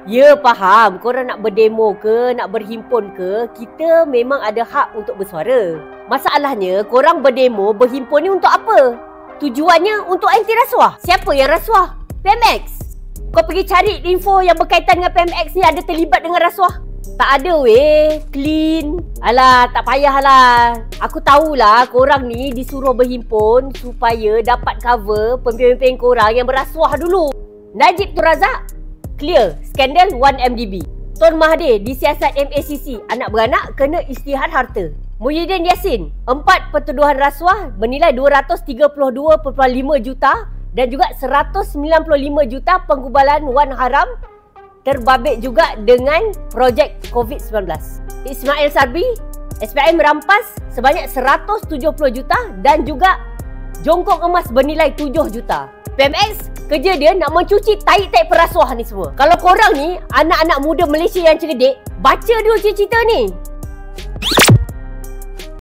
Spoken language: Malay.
Ya, faham. Korang nak berdemo ke, nak berhimpun ke, kita memang ada hak untuk bersuara. Masalahnya, korang berdemo, berhimpun ni untuk apa? Tujuannya untuk anti rasuah. Siapa yang rasuah? PMX. Kau pergi cari info yang berkaitan dengan PMX ni ada terlibat dengan rasuah? Tak ada weh, clean. Alah, tak payahlah. Aku tahulah korang ni disuruh berhimpun supaya dapat cover pemimpin korang yang berasuah dulu. Najib Tun Razak, clear, skandal 1MDB. Tun Mahathir disiasat MACC, anak beranak kena isytihar harta. Muhyiddin Yassin, 4 pertuduhan rasuah bernilai 232.5 juta dan juga 195 juta penggubalan wang haram, terbabit juga dengan projek COVID-19. Ismail Sabri, SPM merampas sebanyak 170 juta dan juga jongkok emas bernilai 7 juta. PMX, kerja dia nak mencuci taik-taik perasuah ni semua. Kalau korang ni, anak-anak muda Malaysia yang cerdik, baca dulu cerita ni.